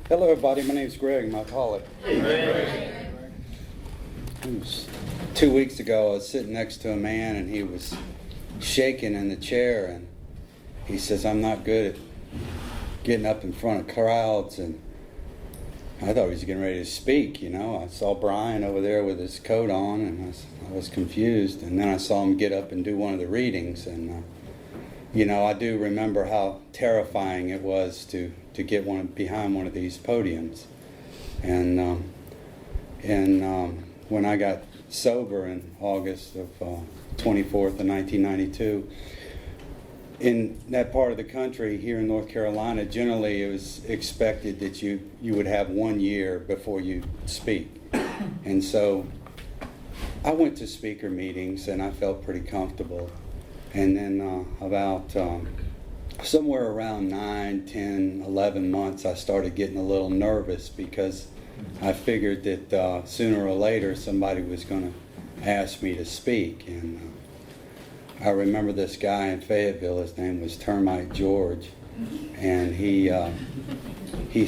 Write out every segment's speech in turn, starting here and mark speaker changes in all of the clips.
Speaker 1: Hello, everybody. My name is Greg. My colleague.
Speaker 2: Hey,
Speaker 1: 2 weeks ago, I was sitting next to a man, and he was shaking in the chair, and he says, "I'm not good at getting up in front of crowds." And I thought he was getting ready to speak. I saw Brian over there with his coat on, and I was confused. And then I saw him get up and do one of the readings, and I do remember how terrifying it was to get behind one of these podiums. And when I got sober in August of 24th of 1992, in that part of the country here in North Carolina, generally it was expected that you would have 1 year before you speak. And so I went to speaker meetings and I felt pretty comfortable. And then about somewhere around 9, 10, 11 months, I started getting a little nervous because I figured that sooner or later somebody was going to ask me to speak. And I remember this guy in Fayetteville, his name was Termite George, and he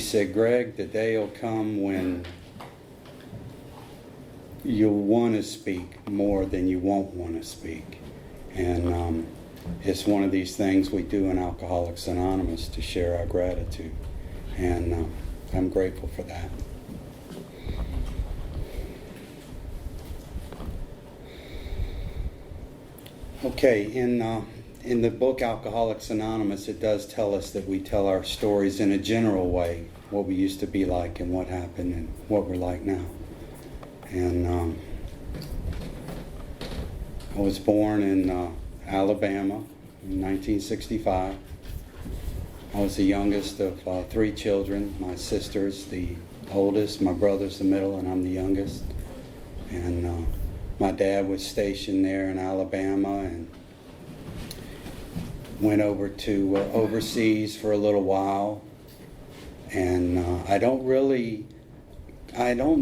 Speaker 1: said, "Greg, the day will come when you'll want to speak more than you won't want to speak." And it's one of these things we do in Alcoholics Anonymous to share our gratitude. And I'm grateful for that. Okay, in the book Alcoholics Anonymous, it does tell us that we tell our stories in a general way, what we used to be like and what happened and what we're like now. And I was born in Alabama in 1965. I was the youngest of 3 children. My sister's the oldest, my brother's the middle, and I'm the youngest. And my dad was stationed there in Alabama and went over to overseas for a little while. And I don't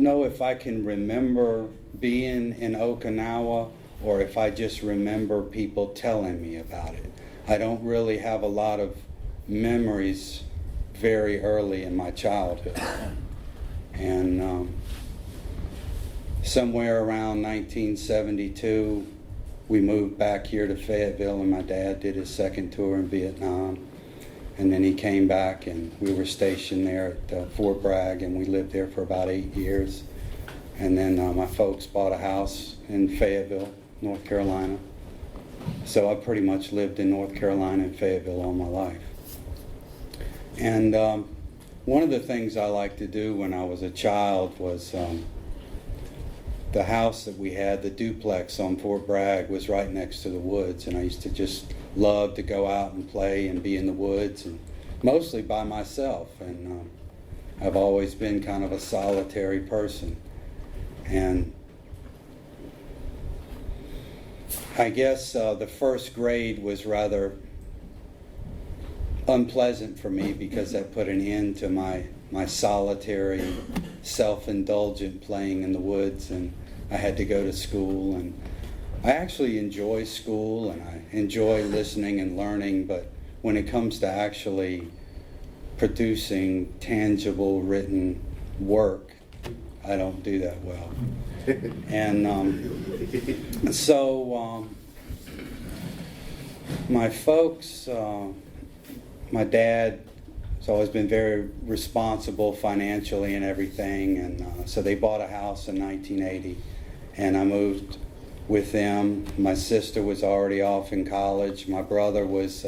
Speaker 1: know if I can remember being in Okinawa or if I just remember people telling me about it. I don't really have a lot of memories very early in my childhood. And somewhere around 1972, we moved back here to Fayetteville, and my dad did his second tour in Vietnam. And then he came back, and we were stationed there at Fort Bragg, and we lived there for about 8 years. And then my folks bought a house in Fayetteville, North Carolina. So I pretty much lived in North Carolina and Fayetteville all my life. And one of the things I liked to do when I was a child was the house that we had, the duplex on Fort Bragg, was right next to the woods. And I used to just love to go out and play and be in the woods, and mostly by myself. And I've always been kind of a solitary person. And I guess the first grade was rather unpleasant for me because that put an end to my solitary, self-indulgent playing in the woods, and I had to go to school. And I actually enjoy school and I enjoy listening and learning, but when it comes to actually producing tangible written work, I don't do that well. And so my folks, my dad has always been very responsible financially and everything, and so they bought a house in 1980, and I moved with them. My sister was already off in college. My brother was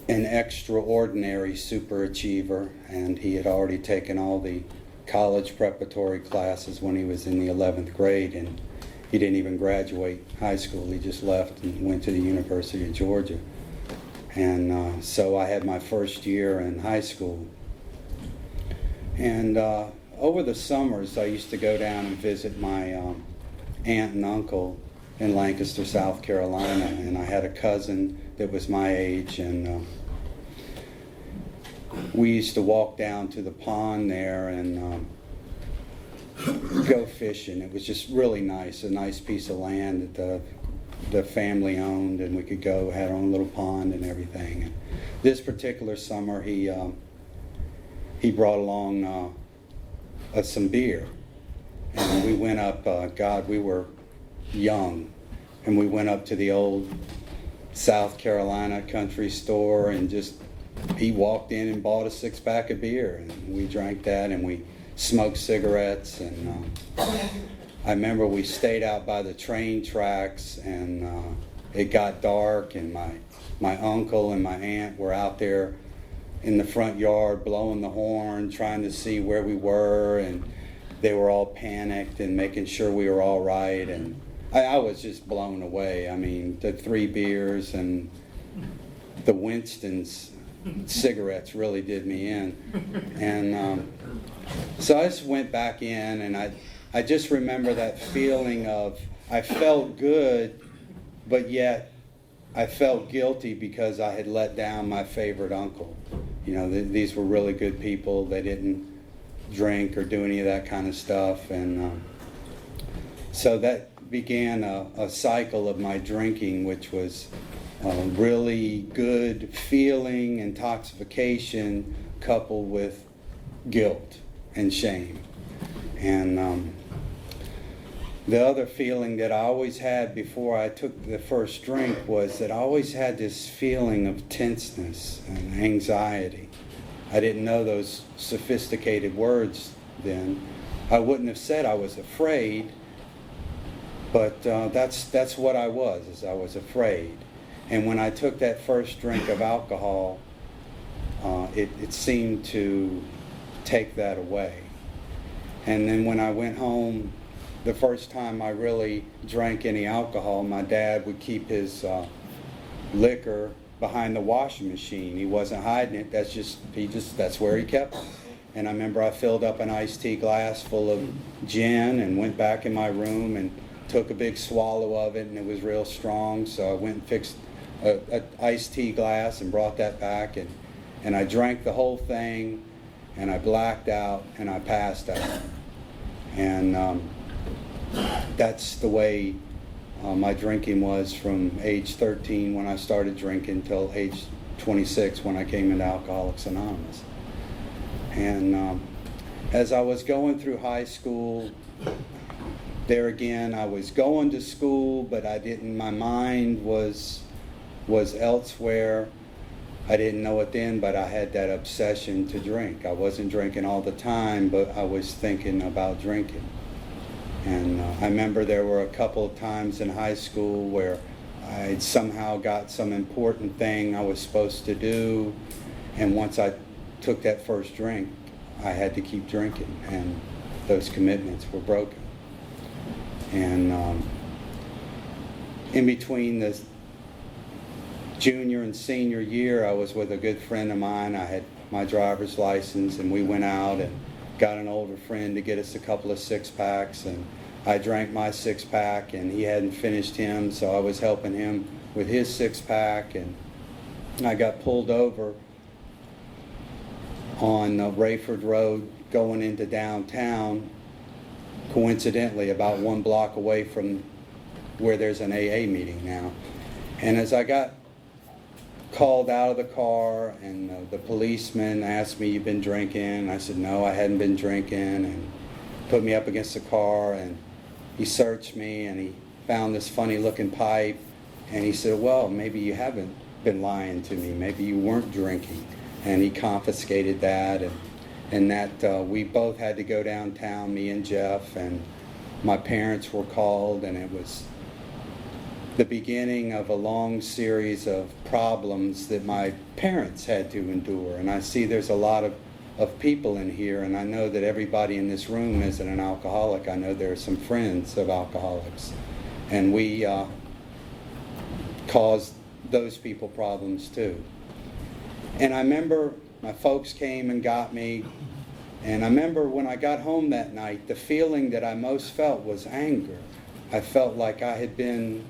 Speaker 1: an extraordinary super achiever, and he had already taken all the college preparatory classes when he was in the 11th grade, and he didn't even graduate high school. He just left and went to the University of Georgia. And so I had my first year in high school. And over the summers, I used to go down and visit my aunt and uncle in Lancaster, South Carolina. And I had a cousin that was my age, and we used to walk down to the pond there and go fishing. It was just really nice, a nice piece of land that the family owned, and we could go, had our own little pond and everything. And this particular summer, he brought along some beer, and we went up, God, we were young, and we went up to the old South Carolina country store, and he walked in and bought a 6-pack of beer, and we drank that, and we smoked cigarettes. And I remember we stayed out by the train tracks, and it got dark, and my uncle and my aunt were out there in the front yard blowing the horn, trying to see where we were, and they were all panicked and making sure we were all right. And I was just blown away. I mean, the 3 beers and the Winston's cigarettes really did me in. And so I just went back in, and I just remember that feeling of, I felt good, but yet I felt guilty because I had let down my favorite uncle. You know, these were really good people. They didn't drink or do any of that kind of stuff. And so that began a cycle of my drinking, which was really good feeling, intoxication, coupled with guilt and shame. And the other feeling that I always had before I took the first drink was that I always had this feeling of tenseness and anxiety. I didn't know those sophisticated words then. I wouldn't have said I was afraid, but that's what I was, is I was afraid. And when I took that first drink of alcohol, it seemed to take that away. And then when I went home, the first time I really drank any alcohol, my dad would keep his liquor behind the washing machine. He wasn't hiding it. That's where he kept it. And I remember I filled up an iced tea glass full of gin and went back in my room and took a big swallow of it, and it was real strong. So I went and fixed an iced tea glass and brought that back, and I drank the whole thing, and I blacked out, and I passed out. And that's the way my drinking was from age 13 when I started drinking till age 26 when I came into Alcoholics Anonymous. And as I was going through high school, there again, I was going to school, but my mind was elsewhere. I didn't know it then, but I had that obsession to drink. I wasn't drinking all the time, but I was thinking about drinking. And I remember there were a couple of times in high school where I'd somehow got some important thing I was supposed to do, and once I took that first drink, I had to keep drinking, and those commitments were broken. And in between the junior and senior year, I was with a good friend of mine. I had my driver's license, and we went out and got an older friend to get us a couple of 6-packs, and I drank my 6-pack, and he hadn't finished him, so I was helping him with his 6-pack, and I got pulled over on Rayford Road going into downtown, coincidentally about 1 block away from where there's an AA meeting now. And as I got called out of the car, and the policeman asked me, "You've been drinking?" I said, "No, I hadn't been drinking," and put me up against the car, and he searched me, and he found this funny looking pipe, and he said, "Well, maybe you haven't been lying to me, maybe you weren't drinking," and he confiscated that, and that we both had to go downtown, me and Jeff, and my parents were called, and it was the beginning of a long series of problems that my parents had to endure. And I see there's a lot of people in here, and I know that everybody in this room isn't an alcoholic. I know there are some friends of alcoholics, and we caused those people problems too. And I remember my folks came and got me, and I remember when I got home that night, the feeling that I most felt was anger. I felt like I had been,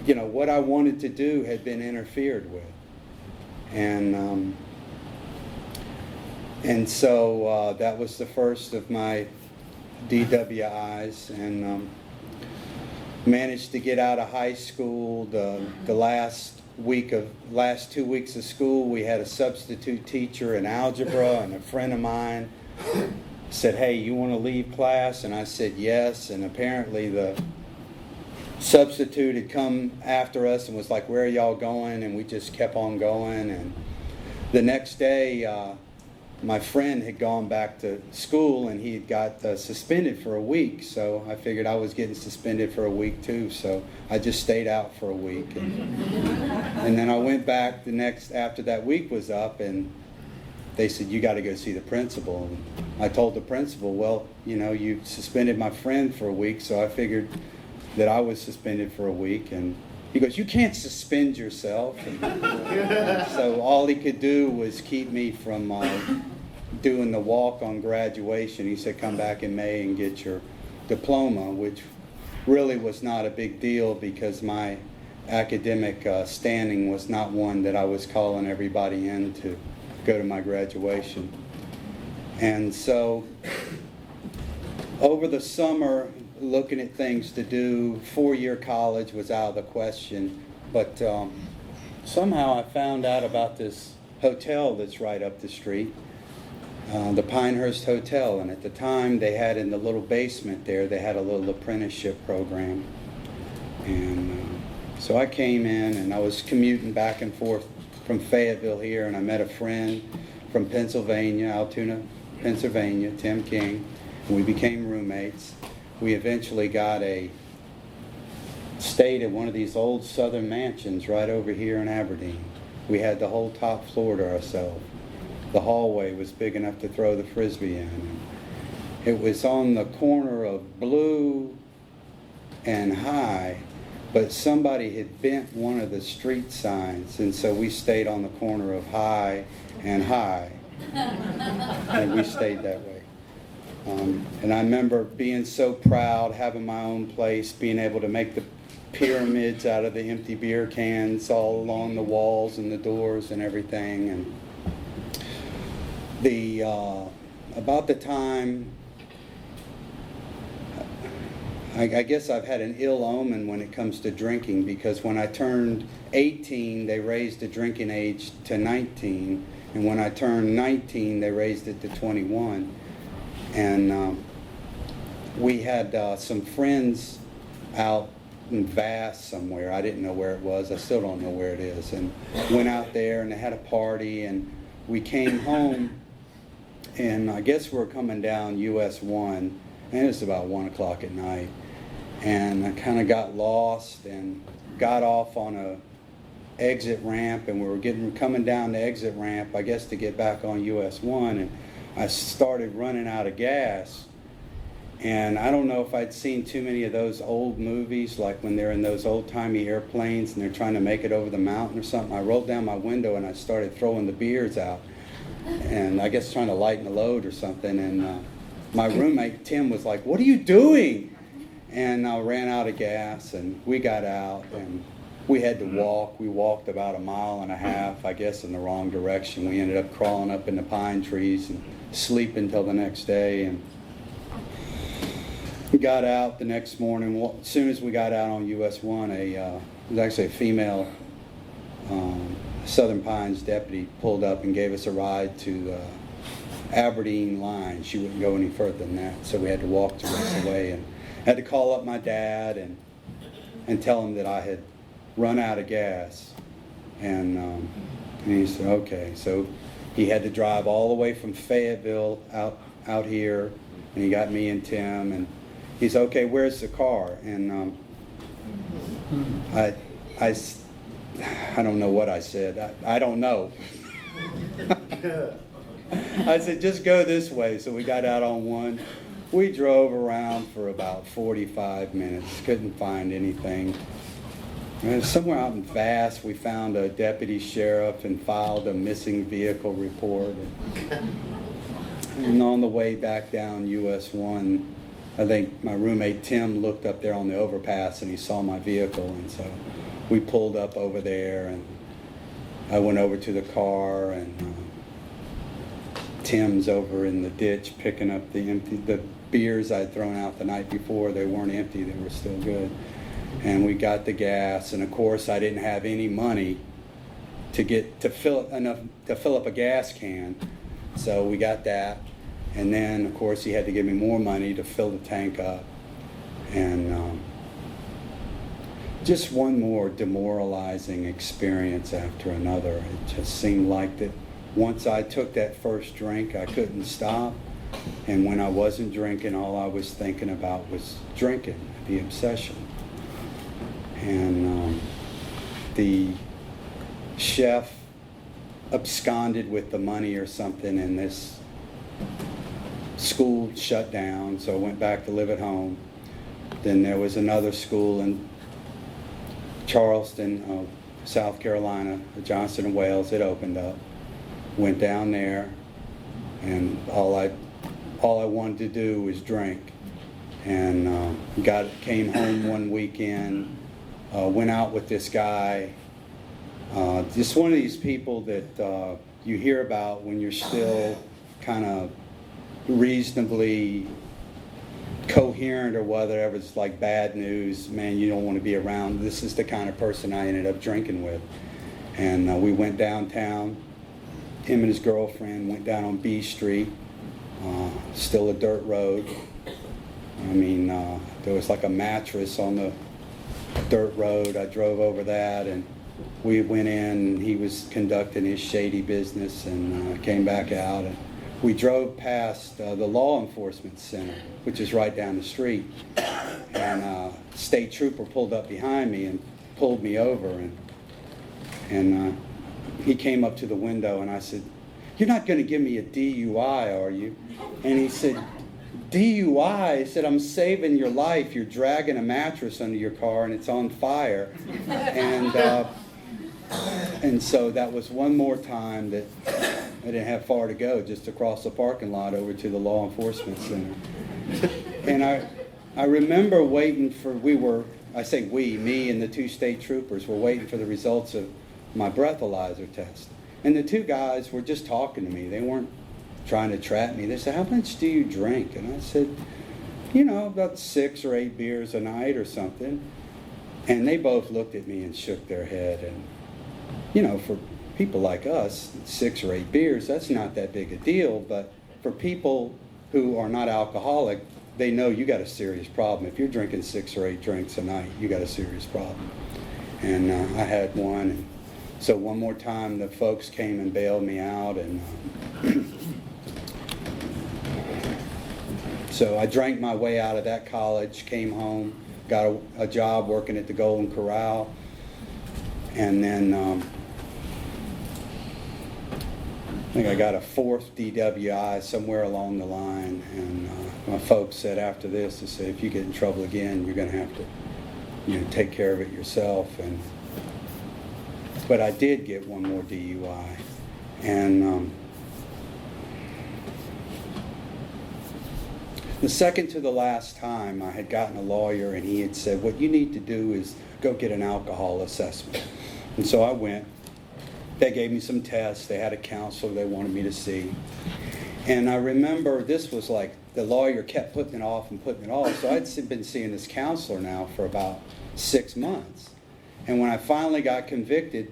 Speaker 1: what I wanted to do had been interfered with. And so that was the first of my DWIs. And managed to get out of high school. The last 2 weeks of school, we had a substitute teacher in algebra, and a friend of mine said, "Hey, you want to leave class?" And I said yes, and apparently the substitute had come after us and was like, "Where are y'all going?" And we just kept on going. And the next day, my friend had gone back to school, and he had got suspended for a week. So I figured I was getting suspended for a week too. So I just stayed out for a week, and then I went back after that week was up, and they said, "You got to go see the principal." And I told the principal, "Well, you suspended my friend for a week, so I figured that I was suspended for a week." And he goes, "You can't suspend yourself." And so all he could do was keep me from doing the walk on graduation. He said, "Come back in May and get your diploma," which really was not a big deal because my academic standing was not one that I was calling everybody in to go to my graduation. And so over the summer, looking at things to do, 4-year college was out of the question, but somehow I found out about this hotel that's right up the street, the Pinehurst Hotel, and at the time they had in the little basement there, they had a little apprenticeship program. And so I came in, and I was commuting back and forth from Fayetteville here, and I met a friend from Pennsylvania, Altoona, Pennsylvania, Tim King, and we became roommates. We eventually stayed at one of these old southern mansions right over here in Aberdeen. We had the whole top floor to ourselves. The hallway was big enough to throw the frisbee in. It was on the corner of Blue and High, but somebody had bent one of the street signs, and so we stayed on the corner of High and High, and we stayed that way. And I remember being so proud, having my own place, being able to make the pyramids out of the empty beer cans all along the walls and the doors and everything. And about the time, I guess I've had an ill omen when it comes to drinking, because when I turned 18, they raised the drinking age to 19, and when I turned 19, they raised it to 21. And we had some friends out in Vass somewhere. I didn't know where it was. I still don't know where it is. And went out there, and they had a party, and we came home, and I guess we were coming down US 1, and it was about 1 o'clock at night. And I kind of got lost and got off on a exit ramp, and we were coming down the exit ramp, I guess, to get back on US 1, and I started running out of gas. And I don't know if I'd seen too many of those old movies, like when they're in those old-timey airplanes and they're trying to make it over the mountain or something. I rolled down my window and I started throwing the beers out, and I guess trying to lighten the load or something. And my roommate Tim was like, "What are you doing?" And I ran out of gas, and we got out, and we had to walk. We walked about 1.5 miles, I guess, in the wrong direction. We ended up crawling up in the pine trees and sleeping until the next day. And we got out the next morning. As soon as we got out on US 1, it was actually a female Southern Pines deputy pulled up and gave us a ride to the Aberdeen line. She wouldn't go any further than that, so we had to walk the rest of the way, and had to call up my dad and tell him that I had run out of gas. And he said, okay. So he had to drive all the way from Fayetteville out here, and he got me and Tim, and he said, okay, where's the car? And I don't know what I said. I don't know. I said, just go this way. So we got out on one. We drove around for about 45 minutes. Couldn't find anything. And somewhere out in Vass, we found a deputy sheriff and filed a missing vehicle report. And on the way back down US 1, I think my roommate Tim looked up there on the overpass and he saw my vehicle, and so we pulled up over there, and I went over to the car, and Tim's over in the ditch picking up the beers I'd thrown out the night before. They weren't empty, they were still good. And we got the gas, and of course I didn't have any money to fill up a gas can. So we got that. And then of course he had to give me more money to fill the tank up. And just one more demoralizing experience after another. It just seemed like that once I took that first drink, I couldn't stop. And when I wasn't drinking, all I was thinking about was drinking, the obsession. And the chef absconded with the money or something, and this school shut down, so I went back to live at home. Then there was another school in Charleston, South Carolina, Johnson and Wales. It opened up. Went down there, and all I wanted to do was drink. And came home one weekend, went out with this guy. Just one of these people that you hear about when you're still kind of reasonably coherent or whatever. It's like bad news, man, you don't want to be around. This is the kind of person I ended up drinking with. And we went downtown. Him and his girlfriend went down on B Street, still a dirt road. I mean, there was like a mattress on the dirt road. I drove over that, and we went in, and he was conducting his shady business, and came back out. And we drove past the law enforcement center, which is right down the street. And a state trooper pulled up behind me and pulled me over. And he came up to the window, and I said, "You're not going to give me a DUI, are you?" And he said, "DUI?" I said, "I'm saving your life. You're dragging a mattress under your car, and it's on fire." And so that was one more time that I didn't have far to go, just across the parking lot over to the law enforcement center. And I remember waiting for, me and the two state troopers were waiting for the results of my breathalyzer test. And the two guys were just talking to me. They weren't trying to trap me. They said, "How much do you drink?" And I said, about 6 or 8 beers a night or something. And they both looked at me and shook their head. And, for people like us, 6 or 8 beers, that's not that big a deal. But for people who are not alcoholic, they know you got a serious problem. If you're drinking 6 or 8 drinks a night, you got a serious problem. And I had one. And so one more time, the folks came and bailed me out. And so I drank my way out of that college, came home, got a job working at the Golden Corral. And then I think I got a 4th DWI somewhere along the line. And my folks said after this, they said, "If you get in trouble again, you're going to have to take care of it yourself." But I did get one more DUI. And the second to the last time, I had gotten a lawyer, and he had said, "What you need to do is go get an alcohol assessment." And so I went. They gave me some tests. They had a counselor they wanted me to see. And I remember this was like the lawyer kept putting it off and putting it off. So I'd been seeing this counselor now for about 6 months. And when I finally got convicted,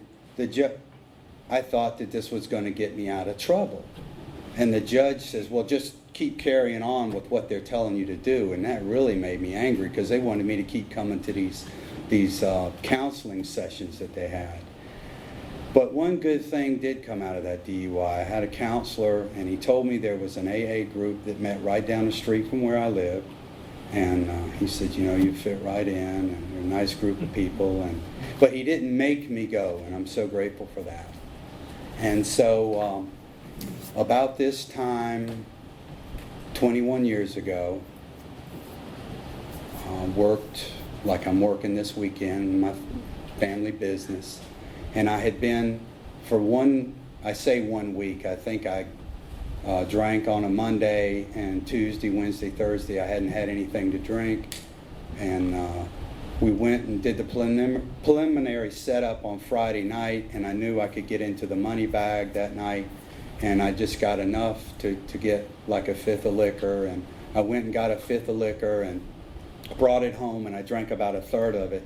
Speaker 1: I thought that this was going to get me out of trouble. And the judge says, "Well, just keep carrying on with what they're telling you to do." And that really made me angry, because they wanted me to keep coming to these counseling sessions that they had. But one good thing did come out of that DUI. I had a counselor, and he told me there was an AA group that met right down the street from where I live. And he said, "You fit right in, and they're a nice group of people." But he didn't make me go, and I'm so grateful for that. And so about this time, 21 years ago, worked like I'm working this weekend in my family business. And I had been for one week, I think I drank on a Monday, and Tuesday, Wednesday, Thursday, I hadn't had anything to drink. And we went and did the preliminary setup on Friday night, and I knew I could get into the money bag that night. and I just got enough to get like a fifth of liquor, and I went and got a fifth of liquor and brought it home, and I drank about a third of it,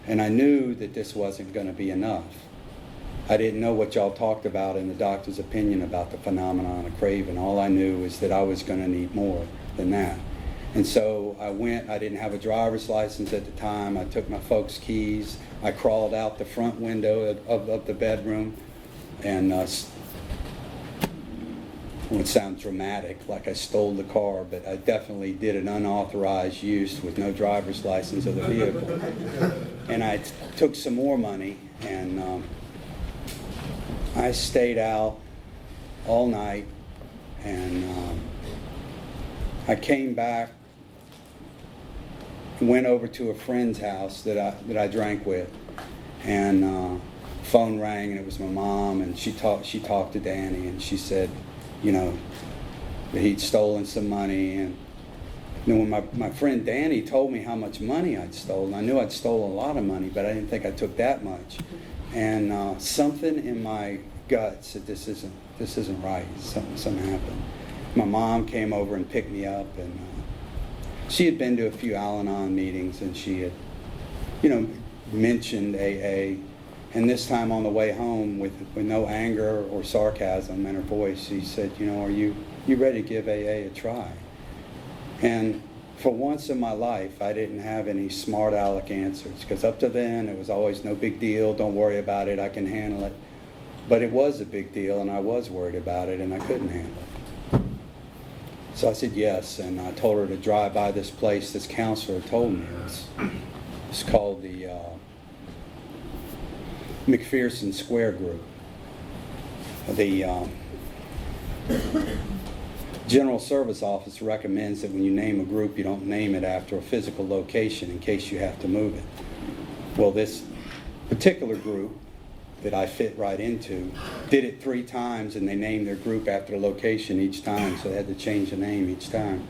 Speaker 1: and I knew that this wasn't going to be enough. I didn't know what y'all talked about in the doctor's opinion about the phenomenon of craving. All I knew is that I was going to need more than that. And so I went. I didn't have a driver's license at the time. I took my folks' keys. I crawled out the front window of the bedroom, and it would sound dramatic, like I stole the car, but I definitely did an unauthorized use with no driver's license of the vehicle. And I took some more money, and I stayed out all night, and I came back, went over to a friend's house that I drank with, and phone rang, and it was my mom, and she talked to Danny, and she said, you know, that he'd stolen some money. And when my friend Danny told me how much money I'd stolen, I knew I'd stolen a lot of money, but I didn't think I took that much. And something in my gut said, this isn't right. Something happened. My mom came over and picked me up, and she had been to a few Al-Anon meetings, and she had, mentioned AA. And this time on the way home, with no anger or sarcasm in her voice, she said, are you ready to give AA a try? And for once in my life, I didn't have any smart aleck answers, because up to then it was always no big deal, don't worry about it, I can handle it. But it was a big deal, and I was worried about it, and I couldn't handle it. So I said yes, and I told her to drive by this place this counselor told me. It's called the McPherson Square Group. The General Service Office recommends that when you name a group, you don't name it after a physical location in case you have to move it. Well, this particular group that I fit right into did it 3 times, and they named their group after a location each time, so they had to change the name each time.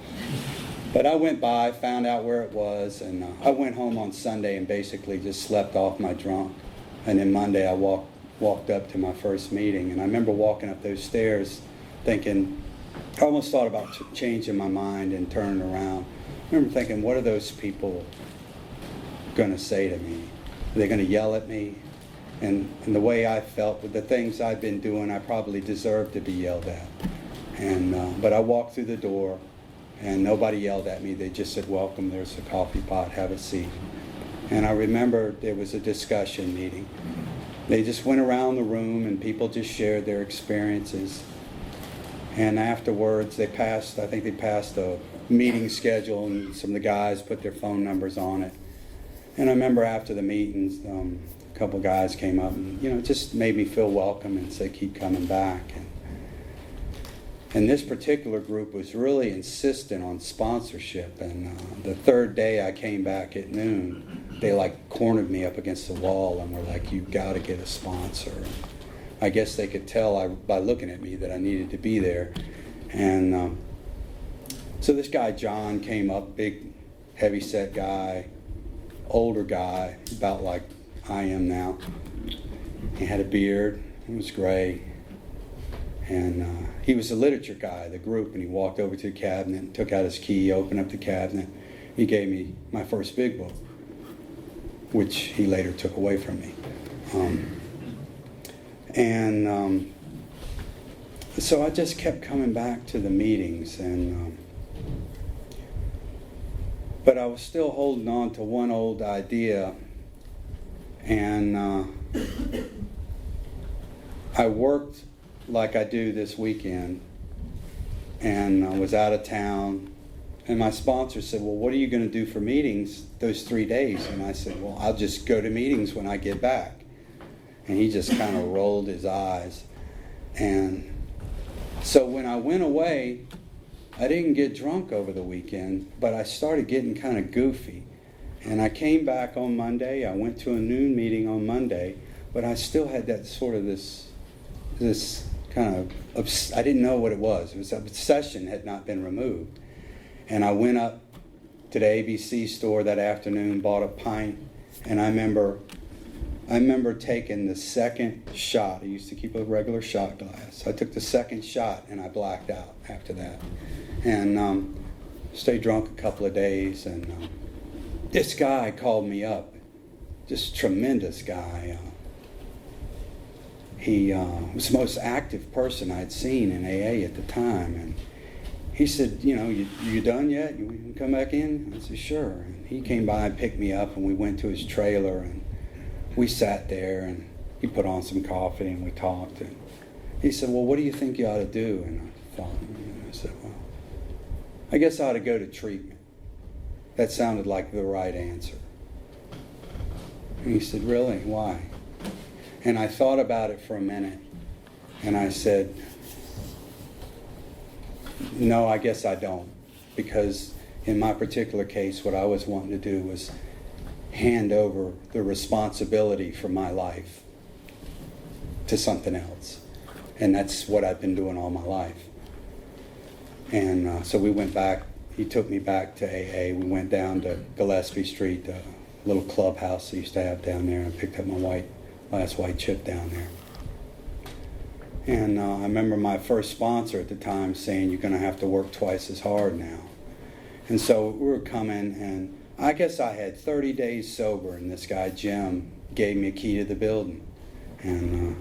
Speaker 1: But I went by, found out where it was, and I went home on Sunday and basically just slept off my drunk. And then Monday I walked up to my first meeting, and I remember walking up those stairs thinking, I almost thought about changing my mind and turning around. I remember thinking, what are those people going to say to me? Are they going to yell at me? And the way I felt with the things I've been doing, I probably deserved to be yelled at. But I walked through the door, and nobody yelled at me. They just said, welcome, there's a coffee pot, have a seat. And I remember there was a discussion meeting. They just went around the room, and people just shared their experiences. And afterwards, they passed a meeting schedule, and some of the guys put their phone numbers on it. And I remember after the meetings, a couple guys came up and, it just made me feel welcome and said, keep coming back. And this particular group was really insistent on sponsorship. And the third day I came back at noon, they cornered me up against the wall and were like, you've got to get a sponsor. I guess they could tell by looking at me that I needed to be there. And so this guy, John, came up, big, heavy-set guy, older guy, about like I am now. He had a beard. He was gray. And he was the literature guy of the group, and he walked over to the cabinet and took out his key, opened up the cabinet. He gave me my first big book, which he later took away from me. So I just kept coming back to the meetings, but I was still holding on to one old idea, and I worked like I do this weekend, and I was out of town, and my sponsor said, well, what are you going to do for meetings those 3 days? And I said, well, I'll just go to meetings when I get back. And he just kind of rolled his eyes. And so when I went away, I didn't get drunk over the weekend, but I started getting kind of goofy. And I came back on Monday. I went to a noon meeting on Monday, but I still had that sort of this kind of, I didn't know what it was. It was obsession had not been removed. And I went up to the ABC store that afternoon, bought a pint, and I remember I remember taking the second shot. I used to keep a regular shot glass. I took the second shot and I blacked out after that. And stayed drunk a couple of days. And this guy called me up. Just tremendous guy. He was the most active person I'd seen in AA at the time. And he said, you know, you done yet? You can come back in? I said, sure. And he came by and picked me up, and we went to his trailer, and we sat there, and he put on some coffee, and we talked. And he said, well, what do you think you ought to do? And I thought, I said, well, I guess I ought to go to treatment. That sounded like the right answer. And he said, really? Why? And I thought about it for a minute, and I said, no, I guess I don't. Because in my particular case, what I was wanting to do was hand over the responsibility for my life to something else. And that's what I've been doing all my life. And so we went back. He took me back to AA. We went down to Gillespie Street, the little clubhouse they used to have down there, and picked up my last white chip down there. And I remember my first sponsor at the time saying, you're going to have to work twice as hard now. And so we were coming, and I guess I had 30 days sober, and this guy, Jim, gave me a key to the building. And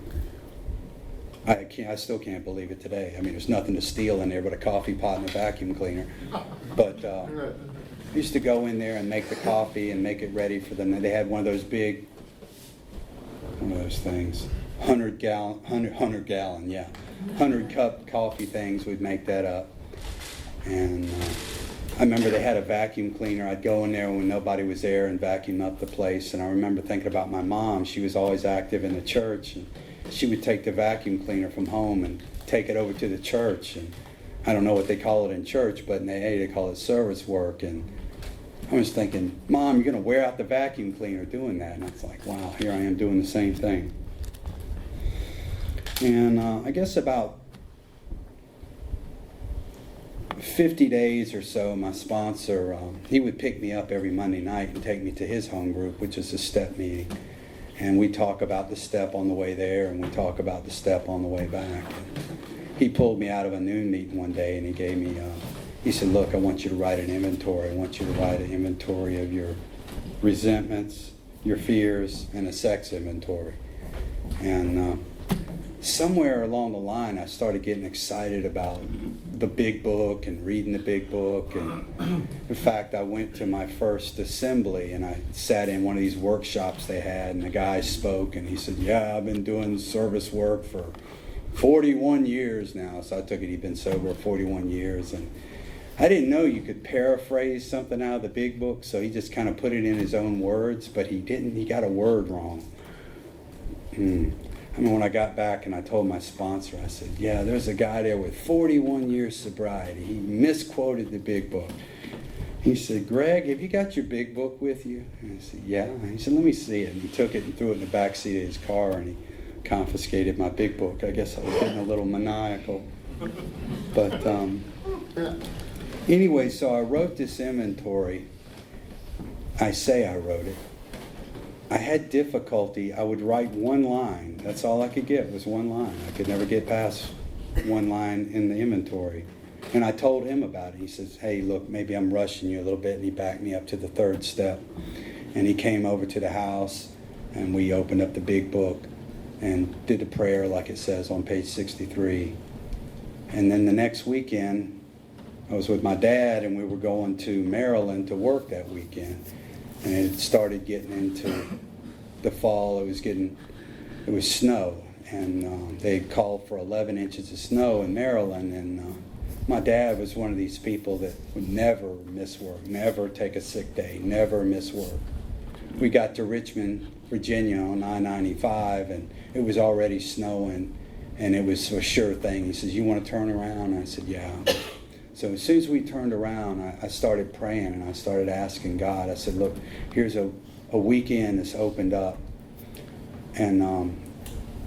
Speaker 1: I still can't believe it today. I mean, there's nothing to steal in there but a coffee pot and a vacuum cleaner. But I used to go in there and make the coffee and make it ready for them. They had one of those big, one of those things, 100 cup coffee things. We'd make that up. And I remember they had a vacuum cleaner. I'd go in there when nobody was there and vacuum up the place. And I remember thinking about my mom. She was always active in the church. And she would take the vacuum cleaner from home and take it over to the church. And I don't know what they call it in church, but in AA they call it service work. And I was thinking, Mom, you're going to wear out the vacuum cleaner doing that. And I was like, wow, here I am doing the same thing. And I guess about 50 days or so, my sponsor, he would pick me up every Monday night and take me to his home group, which is a step meeting. And we talk about the step on the way there, and we talk about the step on the way back. And he pulled me out of a noon meeting one day, and he gave me, he said, look, I want you to write an inventory. I want you to write an inventory of your resentments, your fears, and a sex inventory. And somewhere along the line, I started getting excited about the big book and reading the big book. And in fact, I went to my first assembly, and I sat in one of these workshops they had, and the guy spoke, and he said, yeah, I've been doing service work for 41 years now. So I took it he'd been sober 41 years. And I didn't know you could paraphrase something out of the big book, so he just kind of put it in his own words, but he didn't. He got a word wrong. I mean, when I got back and I told my sponsor, I said, yeah, there's a guy there with 41 years sobriety. He misquoted the big book. He said, Greg, have you got your big book with you? And I said, yeah. He said, let me see it. And he took it and threw it in the back seat of his car, and he confiscated my big book. I guess I was getting a little maniacal. But anyway, so I wrote this inventory. I say I wrote it. I had difficulty. I would write one line. That's all I could get was one line. I could never get past one line in the inventory. And I told him about it. He says, hey, look, maybe I'm rushing you a little bit. And he backed me up to the third step. And he came over to the house, and we opened up the big book and did the prayer like it says on page 63. And then the next weekend, I was with my dad, and we were going to Maryland to work that weekend. And it started getting into the fall. It was snow, and they called for 11 inches of snow in Maryland. And my dad was one of these people that would never miss work, never take a sick day, never miss work. We got to Richmond, Virginia on I-95, and it was already snowing, and it was a sure thing. He says, you want to turn around? I said, yeah. So as soon as we turned around, I started praying, and I started asking God. I said, look, here's a weekend that's opened up. And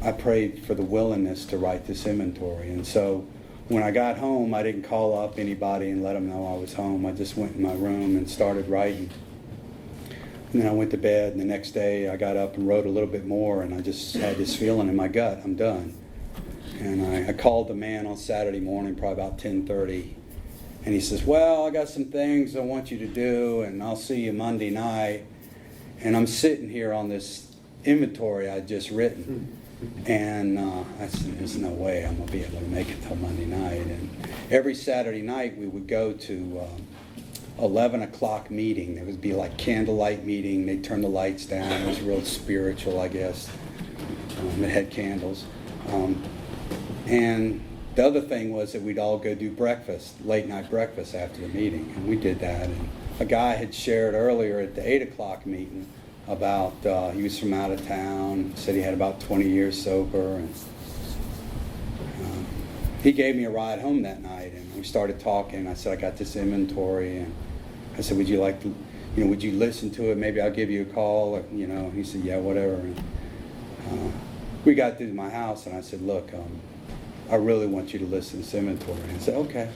Speaker 1: I prayed for the willingness to write this inventory. And so when I got home, I didn't call up anybody and let them know I was home. I just went in my room and started writing. And then I went to bed, and the next day I got up and wrote a little bit more, and I just had this feeling in my gut, I'm done. And I called the man on Saturday morning, probably about 10:30, and he says, well, I got some things I want you to do, and I'll see you Monday night. And I'm sitting here on this inventory I'd just written, and I said, there's no way I'm going to be able to make it till Monday night. And every Saturday night we would go to 11 o'clock meeting. There would be like candlelight meeting. They'd turn the lights down. It was real spiritual, I guess. It had candles. And the other thing was that we'd all go do breakfast, late night breakfast after the meeting. And we did that. And a guy had shared earlier at the 8 o'clock meeting about he was from out of town, said he had about 20 years sober. And he gave me a ride home that night, and we started talking. I said, I got this inventory, and I said, would you like to, would you listen to it? Maybe I'll give you a call. Or, he said, yeah, whatever. And, we got to my house, and I said, look, I really want you to listen to this inventory. And he said, okay.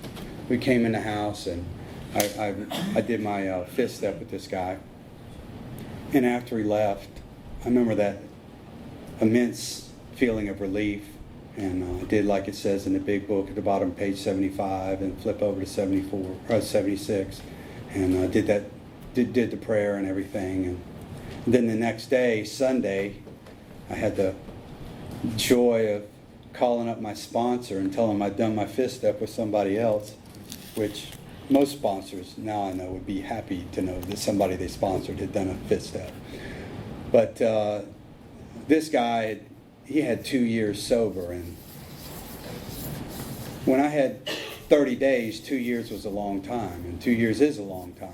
Speaker 1: We came in the house, and I did my fifth step with this guy. And after he left, I remember that immense feeling of relief. And I did like it says in the big book at the bottom, page 75, and flip over to 76. And did the prayer and everything. And then the next day, Sunday, I had the joy of calling up my sponsor and telling him I'd done my fifth step with somebody else, which most sponsors now I know would be happy to know that somebody they sponsored had done a fifth step. But this guy, he had 2 years sober, and when I had 30 days, 2 years was a long time, and 2 years is a long time.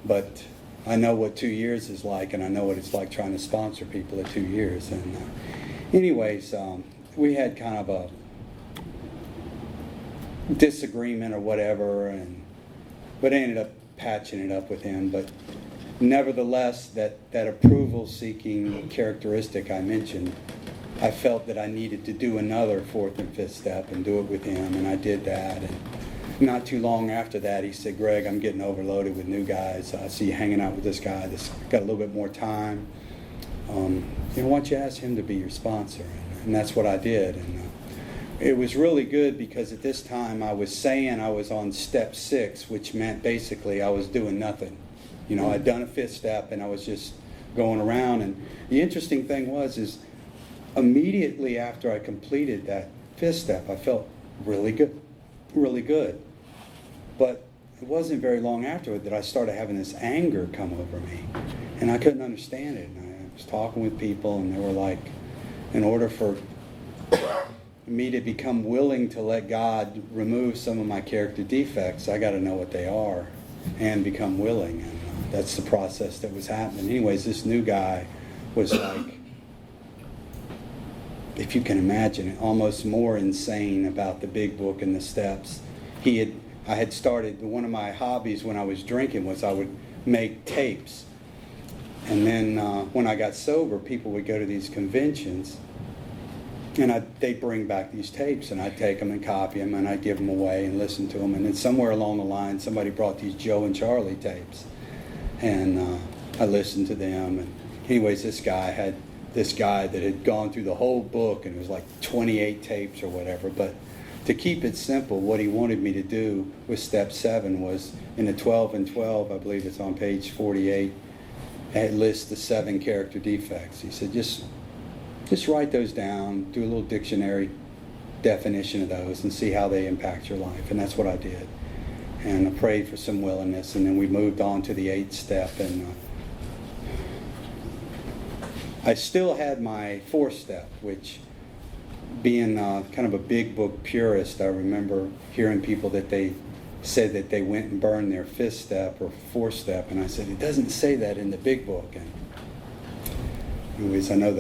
Speaker 1: But I know what 2 years is like, and I know what it's like trying to sponsor people at 2 years. And anyways, we had kind of a disagreement or whatever, but I ended up patching it up with him. But nevertheless, that approval-seeking characteristic I mentioned, I felt that I needed to do another fourth and fifth step and do it with him, and I did that. And not too long after that, he said, Greg, I'm getting overloaded with new guys. I see you hanging out with this guy that's got a little bit more time. Why don't you ask him to be your sponsor? And that's what I did. And it was really good because at this time I was saying I was on step 6, which meant basically I was doing nothing. I'd done a fifth step and I was just going around. And the interesting thing is immediately after I completed that fifth step, I felt really good, really good. But it wasn't very long afterward that I started having this anger come over me, and I couldn't understand it. And I was talking with people, and they were like, in order for me to become willing to let God remove some of my character defects, I got to know what they are and become willing. And that's the process that was happening. Anyways, this new guy was like, if you can imagine it, almost more insane about the big book and the steps. I had started, one of my hobbies when I was drinking was I would make tapes. And then when I got sober, people would go to these conventions, and they'd bring back these tapes, and I'd take them and copy them, and I'd give them away and listen to them. And then somewhere along the line, somebody brought these Joe and Charlie tapes, and I listened to them. And anyways, this guy that had gone through the whole book, and it was like 28 tapes or whatever. But to keep it simple, what he wanted me to do with step 7 was in the 12 and 12, I believe it's on page 48, it lists the 7 character defects. He said, just write those down, do a little dictionary definition of those, and see how they impact your life. And that's what I did. And I prayed for some willingness, and then we moved on to the 8th step. And I still had my 4th step, which, being kind of a big book purist, I remember hearing people that they said that they went and burned their 5th step or 4th step, and I said, it doesn't say that in the big book. And anyways, I know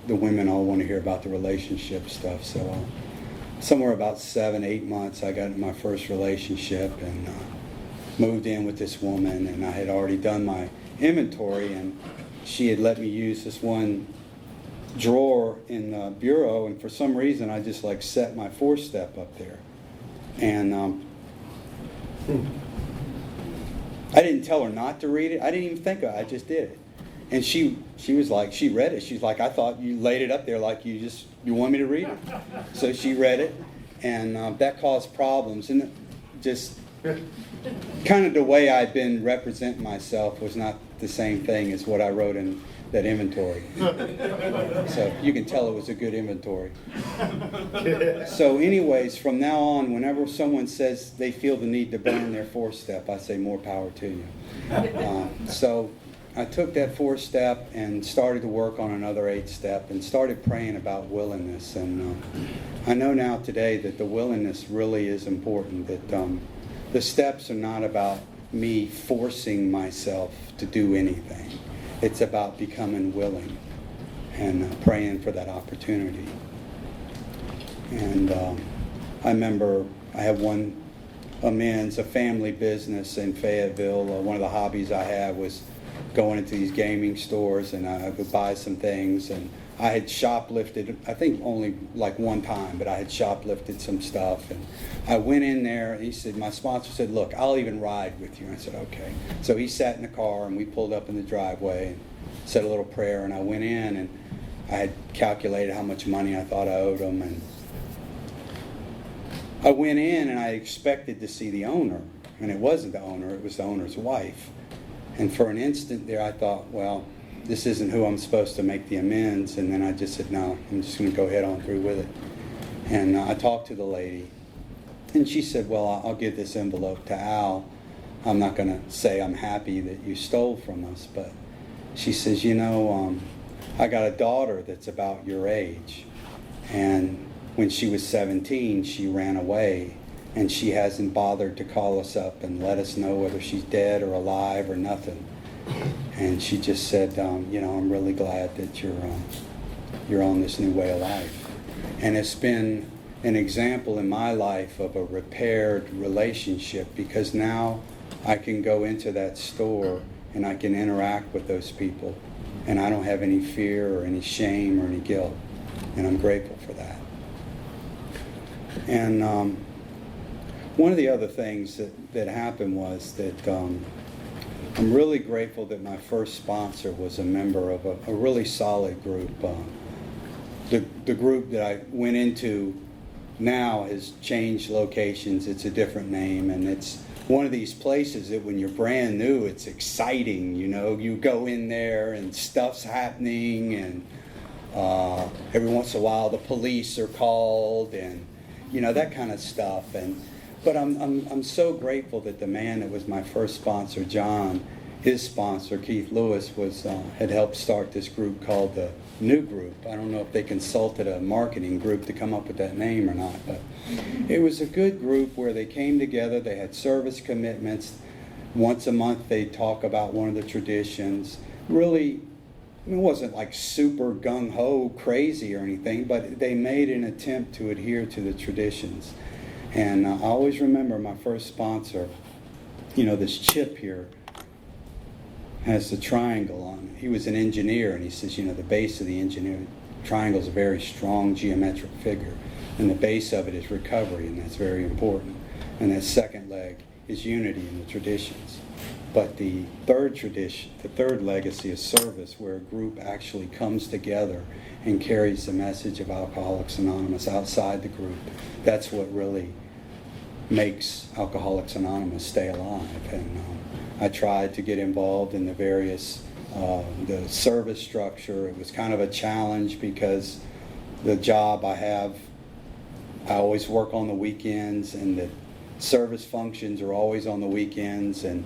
Speaker 1: the women all want to hear about the relationship stuff, so somewhere about 7-8 months I got in my first relationship and moved in with this woman, and I had already done my inventory, and she had let me use this one drawer in the bureau, and for some reason I just like set my 4th step up there, and I didn't tell her not to read it. I didn't even think of it. I just did it. And she was like, she read it. She's like, I thought you laid it up there like you want me to read it. So she read it, and that caused problems. And just kind of the way I'd been representing myself was not the same thing as what I wrote in that inventory. So you can tell it was a good inventory. So anyways, from now on, whenever someone says they feel the need to burn their 4-step, I say more power to you. So I took that 4-step and started to work on another 8-step and started praying about willingness. And I know now today that the willingness really is important, that the steps are not about me forcing myself to do anything. It's about becoming willing and praying for that opportunity. And I remember I have one amends, a family business in Fayetteville. One of the hobbies I had was going into these gaming stores, and I would buy some things. And I had shoplifted, I think only like one time, but I had shoplifted some stuff. And I went in there, and he said, my sponsor said, look, I'll even ride with you. I said, okay. So he sat in the car, and we pulled up in the driveway and said a little prayer, and I went in, and I had calculated how much money I thought I owed him. And I went in, and I expected to see the owner, and it wasn't the owner, it was the owner's wife. And for an instant there, I thought, well, this isn't who I'm supposed to make the amends. And then I just said, no, I'm just going to go head on through with it. And I talked to the lady, and she said, well, I'll give this envelope to Al. I'm not going to say I'm happy that you stole from us, but she says, you know, I got a daughter that's about your age. And when she was 17, she ran away. And she hasn't bothered to call us up and let us know whether she's dead or alive or nothing. And she just said, you know, I'm really glad that you're on this new way of life. And it's been an example in my life of a repaired relationship, because now I can go into that store and I can interact with those people, and I don't have any fear or any shame or any guilt. And I'm grateful for that. And one of the other things that happened was that I'm really grateful that my first sponsor was a member of a really solid group. The group that I went into now has changed locations. It's a different name, and it's one of these places that when you're brand new, it's exciting. You know, you go in there and stuff's happening, and every once in a while the police are called, and you know, that kind of stuff. But I'm so grateful that the man that was my first sponsor, John, his sponsor, Keith Lewis, had helped start this group called the New Group. I don't know if they consulted a marketing group to come up with that name or not, but it was a good group where they came together. They had service commitments. Once a month they'd talk about one of the traditions. Really, it wasn't like super gung-ho crazy or anything, but they made an attempt to adhere to the traditions. And I always remember my first sponsor, you know, this chip here has the triangle on it. He was an engineer, and he says, you know, the base of the triangle is a very strong geometric figure, and the base of it is recovery, and that's very important. And that second leg is unity in the traditions. But the third tradition, the third legacy is service, where a group actually comes together and carries the message of Alcoholics Anonymous outside the group. That's what really makes Alcoholics Anonymous stay alive. And I tried to get involved in the various, the service structure. It was kind of a challenge because the job I have, I always work on the weekends, and the service functions are always on the weekends. And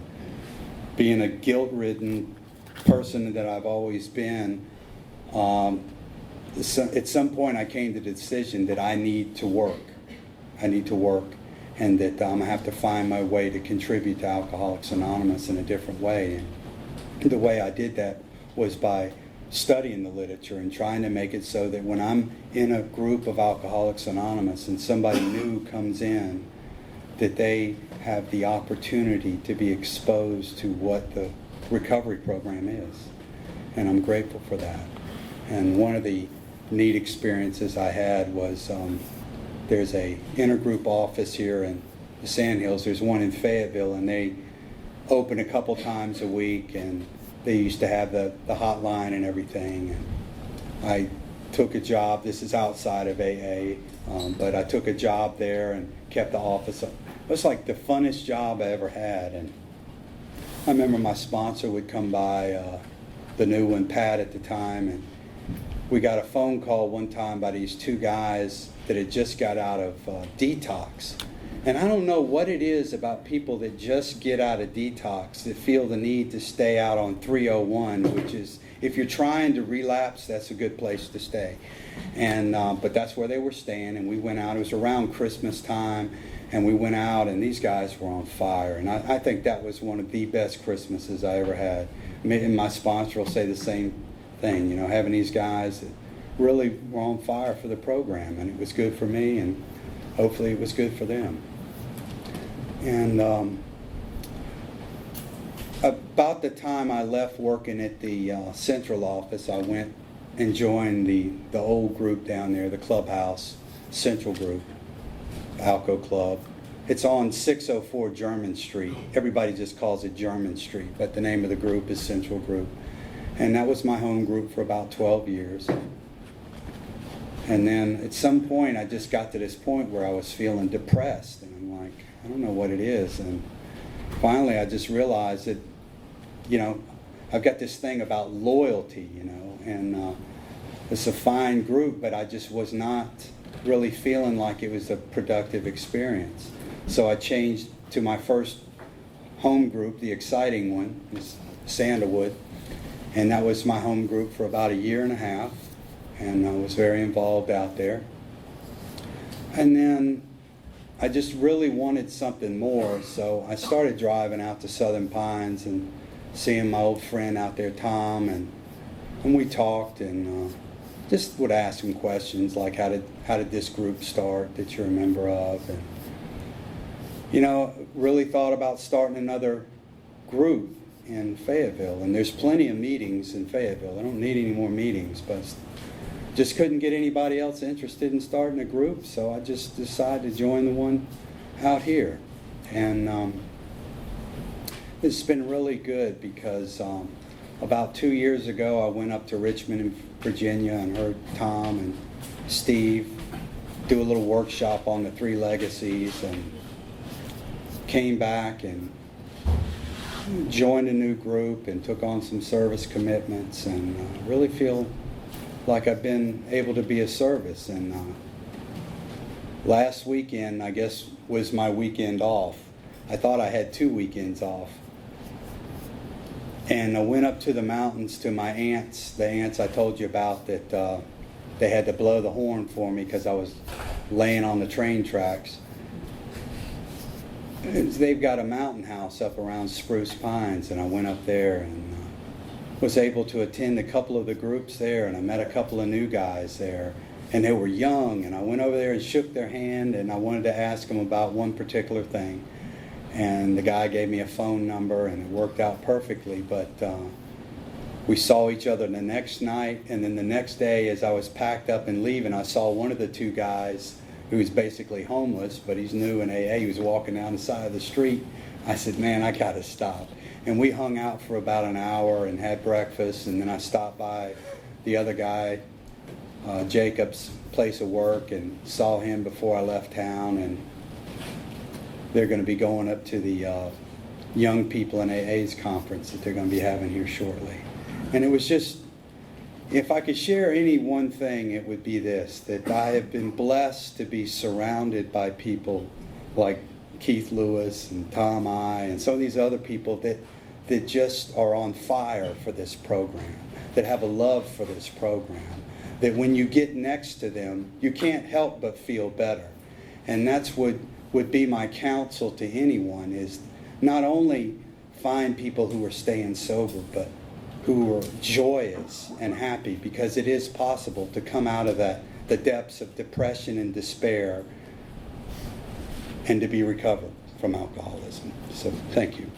Speaker 1: being a guilt-ridden person that I've always been, at some point I came to the decision that I need to work. And that I'm going to have to find my way to contribute to Alcoholics Anonymous in a different way. And the way I did that was by studying the literature and trying to make it so that when I'm in a group of Alcoholics Anonymous and somebody new comes in, that they have the opportunity to be exposed to what the recovery program is. And I'm grateful for that. And one of the neat experiences I had was there's a intergroup office here in the Sandhills. There's one in Fayetteville, and they open a couple times a week, and they used to have the hotline and everything. And I took a job, this is outside of AA, but I took a job there and kept the office up. It was like the funnest job I ever had. And I remember my sponsor would come by, the new one, Pat at the time, and we got a phone call one time by these two guys that had just got out of detox. And I don't know what it is about people that just get out of detox that feel the need to stay out on 301, which is, if you're trying to relapse, that's a good place to stay. And but that's where they were staying, and we went out. It was around Christmas time, and we went out, and these guys were on fire. And I think that was one of the best Christmases I ever had. And my sponsor will say the same thing, you know, having these guys that really were on fire for the program, and it was good for me, and hopefully it was good for them. And about the time I left working at the central office, I went and joined the old group down there, the clubhouse, central group, Alco Club. It's on 604 German Street. Everybody just calls it German Street, but the name of the group is Central Group. And that was my home group for about 12 years. And then at some point, I just got to this point where I was feeling depressed. And I'm like, I don't know what it is. And finally, I just realized that, you know, I've got this thing about loyalty, you know, and it's a fine group, but I just was not really feeling like it was a productive experience. So I changed to my first home group, the exciting one, Sandalwood. And that was my home group for about a year and a half, and I was very involved out there. And then I just really wanted something more, so I started driving out to Southern Pines and seeing my old friend out there, Tom, and we talked, and just would ask him questions like, how did this group start that you're a member of? And, you know, really thought about starting another group in Fayetteville, and there's plenty of meetings in Fayetteville. I don't need any more meetings, but just couldn't get anybody else interested in starting a group, so I just decided to join the one out here. And it's been really good because about 2 years ago I went up to Richmond in Virginia and heard Tom and Steve do a little workshop on the 3 legacies, and came back and joined a new group and took on some service commitments, and really feel like I've been able to be of service. And last weekend, I guess, was my weekend off. I thought I had 2 weekends off. And I went up to the mountains to my aunts, the aunts I told you about that they had to blow the horn for me because I was laying on the train tracks. They've got a mountain house up around Spruce Pines, and I went up there and was able to attend a couple of the groups there, and I met a couple of new guys there, and they were young, and I went over there and shook their hand, and I wanted to ask them about one particular thing, and the guy gave me a phone number, and it worked out perfectly. But we saw each other the next night, and then the next day as I was packed up and leaving, I saw one of the 2 guys who's basically homeless, but he's new in AA. He was walking down the side of the street. I said, man, I gotta stop. And we hung out for about an hour and had breakfast, and then I stopped by the other guy, Jacob's place of work, and saw him before I left town, and they're gonna be going up to the young people in AA's conference that they're gonna be having here shortly. And it was just, if I could share any one thing, it would be this, that I have been blessed to be surrounded by people like Keith Lewis and Tom I and some of these other people that just are on fire for this program, that have a love for this program, that when you get next to them, you can't help but feel better. And that's what would be my counsel to anyone, is not only find people who are staying sober, but who are joyous and happy, because it is possible to come out of the depths of depression and despair and to be recovered from alcoholism. So thank you.